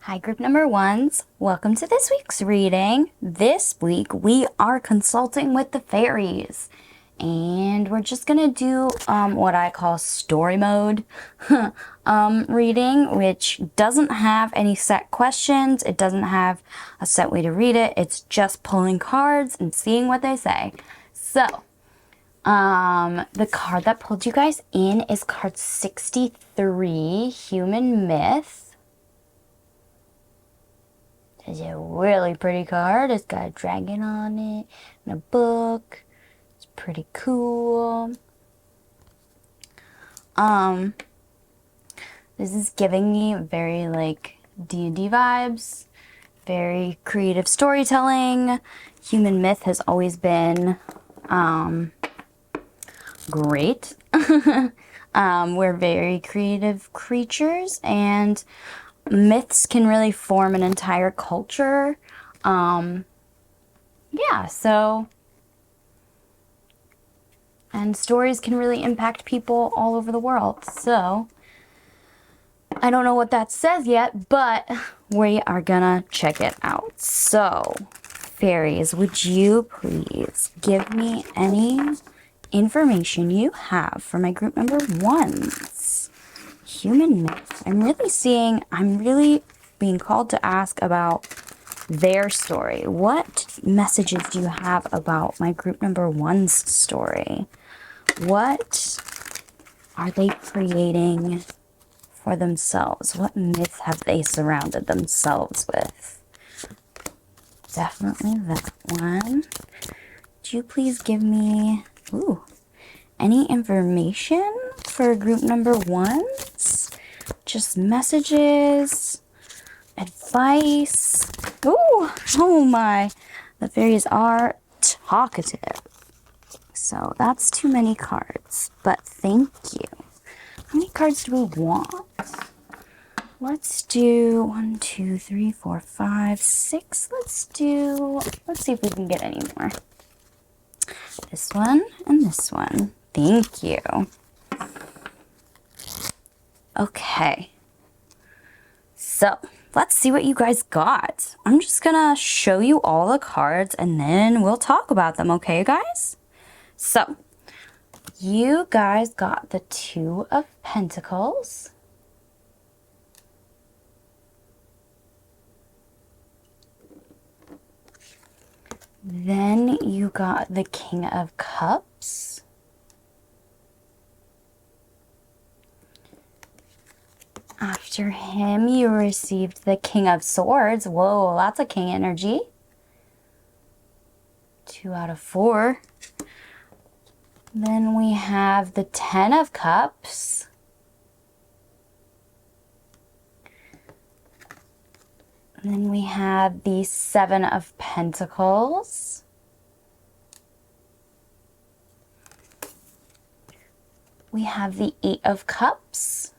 Hi, group number ones. Welcome to this week's reading. This week we are consulting with the fairies, and we're just gonna do what I call story mode reading, which doesn't have any set questions. It doesn't have a set way to read it. It's just pulling cards and seeing what they say. So, the card that pulled you guys in is card 63, Human Myth. It's a really pretty card. It's got a dragon on it and a book. It's pretty cool. This is giving me very like D&D vibes. Very creative storytelling. Human Myth has always been great. We're very creative creatures, and myths can really form an entire culture. And stories can really impact people all over the world. So, I don't know what that says yet, but we are gonna check it out. So, fairies, would you please give me any information you have for my group number ones? Human Myth. I'm really being called to ask about their story. What messages do you have about my group number one's story? What are they creating for themselves? What myth have they surrounded themselves with? Definitely that one. Would you please give me any information for group number ones? Just messages, advice. Oh my, the fairies are talkative. So that's too many cards, but thank you. How many cards do we want? Let's do 1, 2, 3, 4, 5, 6. Let's see if we can get any more. This one and this one. Thank you. Okay. So, let's see what you guys got. I'm just gonna show you all the cards and then we'll talk about them, okay, guys? So, you guys got the Two of Pentacles. Then you got the King of Cups. After him, you received the King of Swords. Whoa, that's a king energy. 2 out of 4. Then we have the Ten of Cups. And then we have the Seven of Pentacles. We have the Eight of Cups.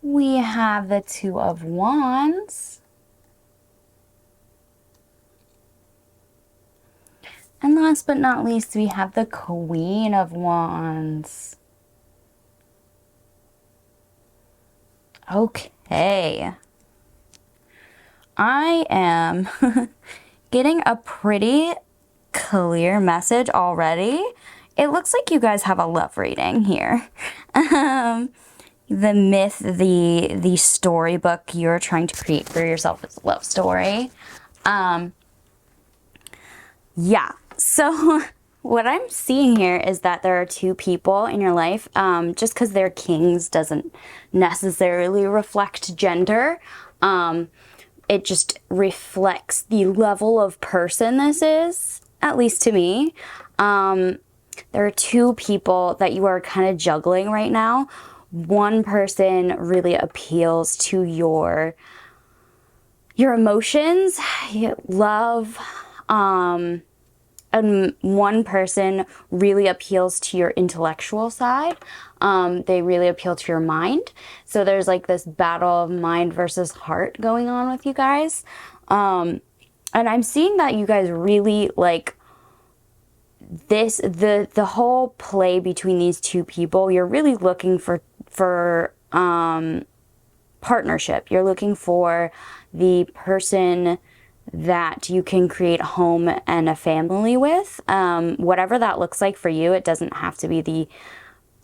We have the Two of Wands. And last but not least, we have the Queen of Wands. Okay. I am getting a pretty clear message already. It looks like you guys have a love reading here. The myth, the storybook you're trying to create for yourself is a love story. Yeah, so what I'm seeing here is that there are two people in your life. Just because they're kings doesn't necessarily reflect gender. It just reflects the level of person this is, at least to me. There are two people that you are kind of juggling right now. One person really appeals to your emotions, love, and one person really appeals to your intellectual side. They really appeal to your mind. So there's like this battle of mind versus heart going on with you guys. And I'm seeing that you guys really like the whole play between these two people. You're really looking for partnership. You're looking for the person that you can create a home and a family with. Whatever that looks like for you, it doesn't have to be the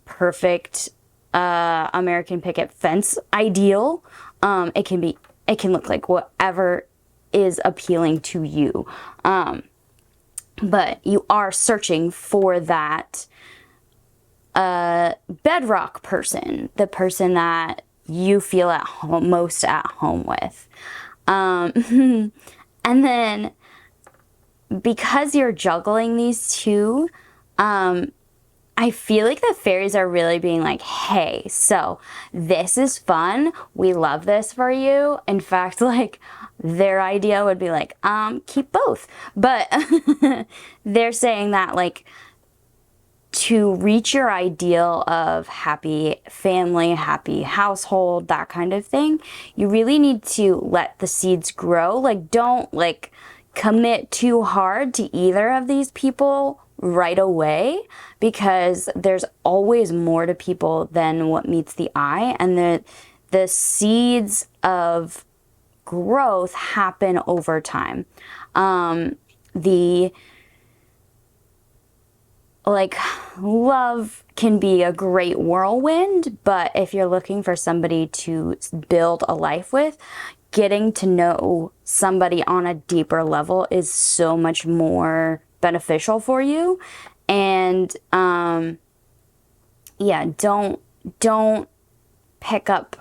perfect American picket fence ideal. It can look like whatever is appealing to you. But you are searching for that bedrock person, the person that you feel at home, most at home with. And then because you're juggling these two, I feel like the fairies are really being like, hey, so this is fun. We love this for you. In fact, like their idea would be like, keep both. But they're saying that like to reach your ideal of happy family, happy household, that kind of thing, you really need to let the seeds grow. Like don't like commit too hard to either of these people right away, because there's always more to people than what meets the eye, and the seeds of growth happen over time. The like love can be a great whirlwind, but if you're looking for somebody to build a life with, getting to know somebody on a deeper level is so much more beneficial for you. And yeah, don't pick up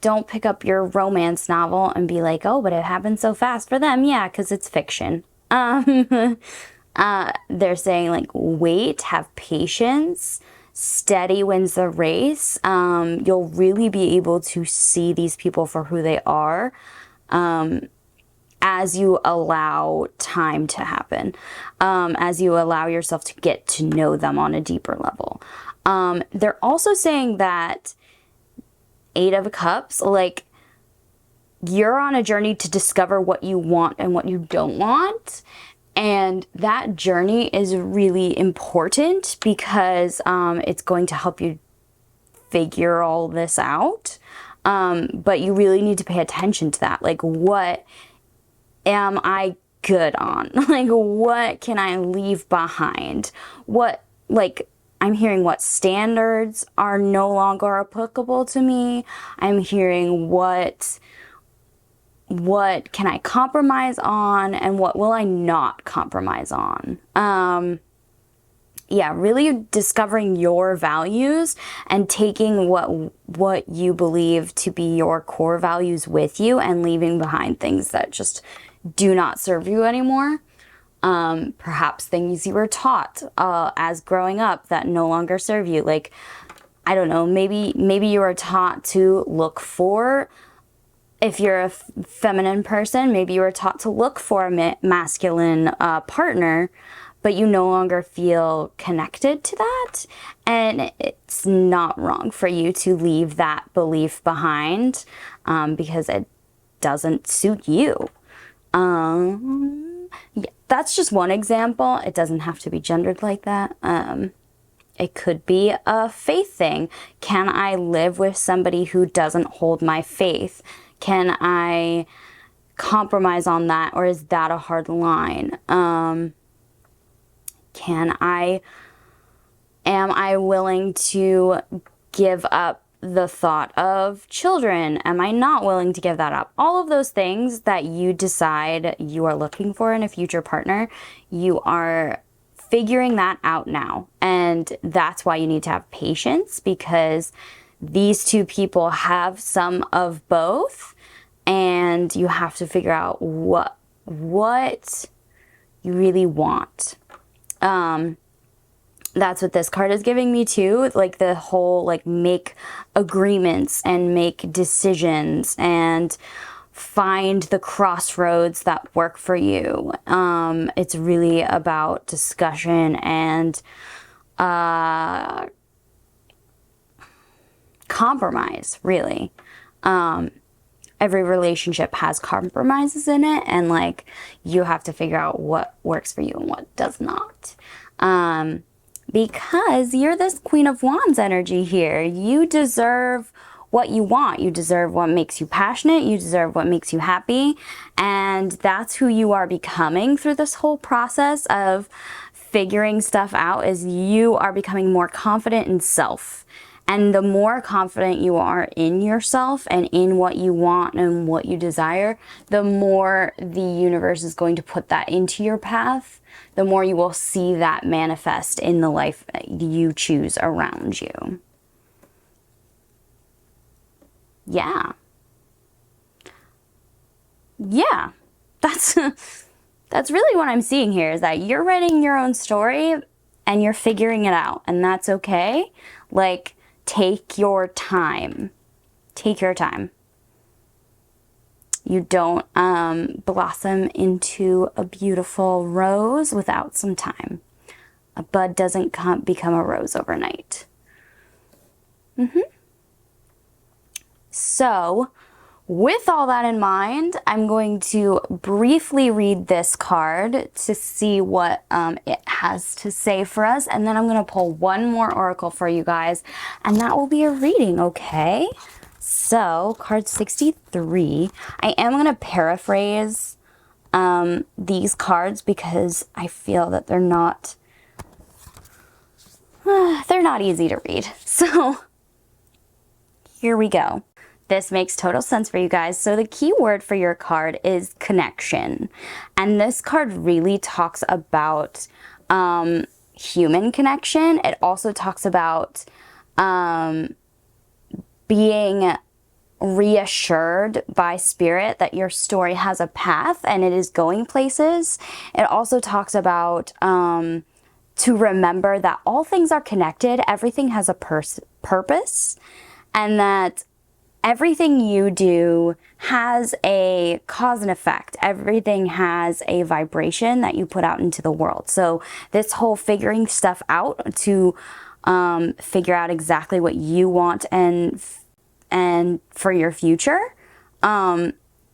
don't pick up your romance novel and be like, oh, but it happened so fast for them. Yeah, because it's fiction. They're saying like, wait, have patience, steady wins the race. You'll really be able to see these people for who they are as you allow time to happen, as you allow yourself to get to know them on a deeper level. They're also saying that Eight of Cups, like you're on a journey to discover what you want and what you don't want. And that journey is really important because it's going to help you figure all this out. But you really need to pay attention to that. Like, what am I good on? Like, what can I leave behind? What, like, I'm hearing what standards are no longer applicable to me. I'm hearing what can I compromise on and what will I not compromise on. Yeah, really discovering your values and taking what you believe to be your core values with you and leaving behind things that just do not serve you anymore. Perhaps things you were taught as growing up that no longer serve you. Like, I don't know, maybe you were taught to look for, if you're a feminine person, maybe you were taught to look for a masculine partner, but you no longer feel connected to that. And it's not wrong for you to leave that belief behind because it doesn't suit you. Yeah, that's just one example. It doesn't have to be gendered like that. It could be a faith thing. Can I live with somebody who doesn't hold my faith? Can I compromise on that, or is that a hard line? Am I willing to give up the thought of children? Am I not willing to give that up? All of those things that you decide you are looking for in a future partner, you are figuring that out now. And that's why you need to have patience, because these two people have some of both, and you have to figure out what you really want. That's what this card is giving me too. Like the whole, like, make agreements and make decisions and find the crossroads that work for you. It's really about discussion and compromise, really. Every relationship has compromises in it, and like you have to figure out what works for you and what does not. because you're this Queen of Wands energy here. You deserve what you want. You deserve what makes you passionate. You deserve what makes you happy. And that's who you are becoming through this whole process of figuring stuff out, is you are becoming more confident in self. And the more confident you are in yourself and in what you want and what you desire, the more the universe is going to put that into your path. The more you will see that manifest in the life that you choose around you. Yeah. Yeah. That's really what I'm seeing here, is that you're writing your own story and you're figuring it out, and that's okay. Like, take your time. Take your time. You don't blossom into a beautiful rose without some time. A bud doesn't become a rose overnight. So, with all that in mind, I'm going to briefly read this card to see what it has to say for us. And then I'm going to pull one more oracle for you guys. And that will be a reading, okay? So, card 63. I am going to paraphrase these cards because I feel that they're not easy to read. So, here we go. This makes total sense for you guys. So the key word for your card is connection. And this card really talks about human connection. It also talks about being reassured by spirit that your story has a path and it is going places. It also talks about to remember that all things are connected. Everything has a purpose, and that everything you do has a cause and effect. Everything has a vibration that you put out into the world. So this whole figuring stuff out to figure out exactly what you want and for your future,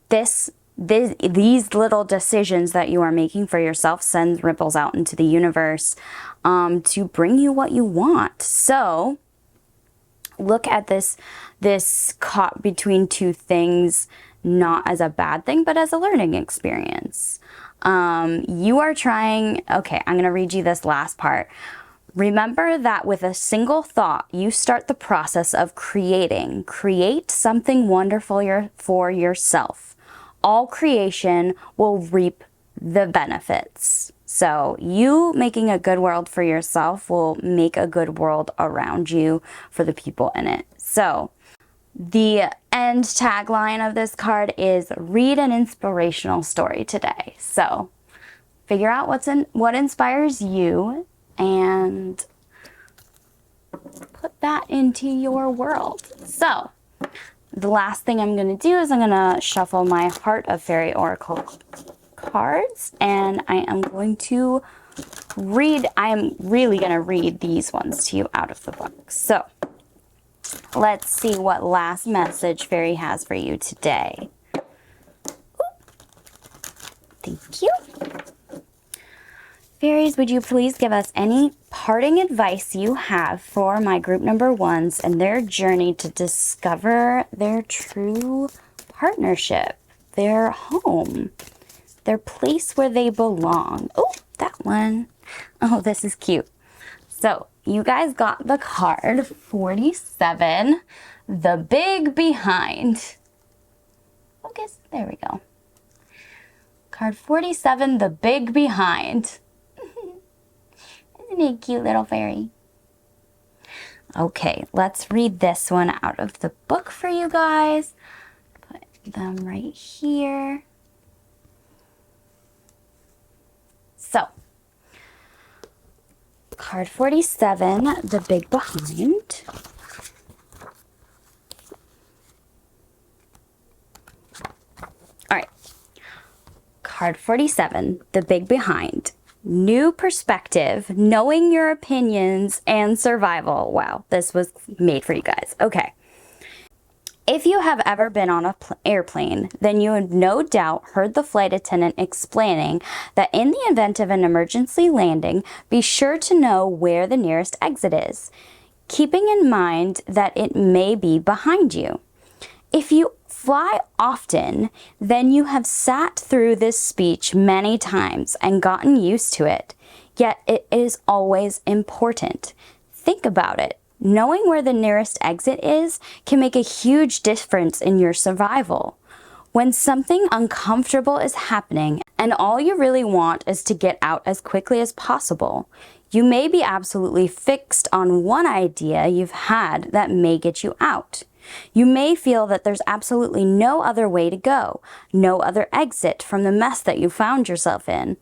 these little decisions that you are making for yourself sends ripples out into the universe to bring you what you want. So look at this caught between two things, not as a bad thing, but as a learning experience. You are trying, okay, I'm going to read you this last part. Remember that with a single thought, you start the process of creating. Create something wonderful for yourself. All creation will reap the benefits. So you making a good world for yourself will make a good world around you for the people in it. So the end tagline of this card is read an inspirational story today. So figure out what inspires you and put that into your world. So the last thing I'm going to do is I'm going to shuffle my Heart of Fairy Oracle cards, and I am going to read, I am really going to read these ones to you out of the book. So let's see what last message Fairy has for you today. Thank you. Fairies, would you please give us any parting advice you have for my group number ones and their journey to discover their true partnership, their home, their place where they belong? Oh, that one. Oh, this is cute. So you guys got the card 47, the big behind. Focus, there we go. Card 47, the big behind. Isn't he a cute little fairy? Okay, let's read this one out of the book for you guys. Put them right here. So, card 47, the big behind. All right. Card 47, the big behind. New perspective, knowing your opinions, and survival. Wow, this was made for you guys. Okay. If you have ever been on an airplane, then you have no doubt heard the flight attendant explaining that in the event of an emergency landing, be sure to know where the nearest exit is, keeping in mind that it may be behind you. If you fly often, then you have sat through this speech many times and gotten used to it, yet it is always important. Think about it. Knowing where the nearest exit is can make a huge difference in your survival. When something uncomfortable is happening and all you really want is to get out as quickly as possible, you may be absolutely fixed on one idea you've had that may get you out. You may feel that there's absolutely no other way to go, no other exit from the mess that you found yourself in.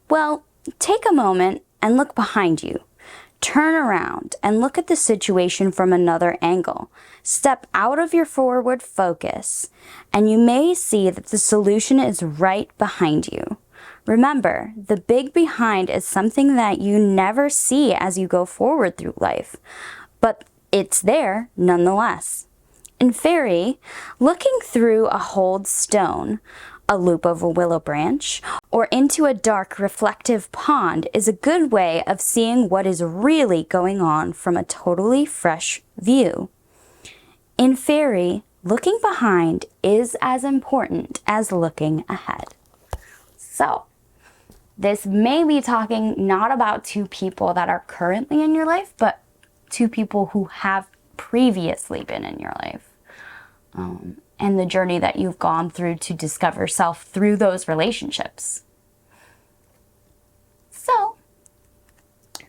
Well, take a moment and look behind you. Turn around and look at the situation from another angle. Step out of your forward focus, and you may see that the solution is right behind you. Remember, the big behind is something that you never see as you go forward through life, but it's there nonetheless. In fairy, looking through a holed stone, a loop of a willow branch, or into a dark reflective pond is a good way of seeing what is really going on from a totally fresh view. In fairy, looking behind is as important as looking ahead. So, this may be talking not about two people that are currently in your life, but two people who have previously been in your life. And the journey that you've gone through to discover self through those relationships. So,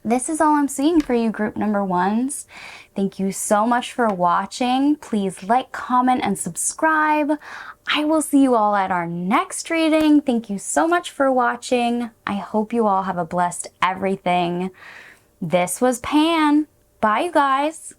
this is all I'm seeing for you, group number ones. Thank you so much for watching. Please like, comment, and subscribe. I will see you all at our next reading. Thank you so much for watching. I hope you all have a blessed everything. This was Pan. Bye, you guys.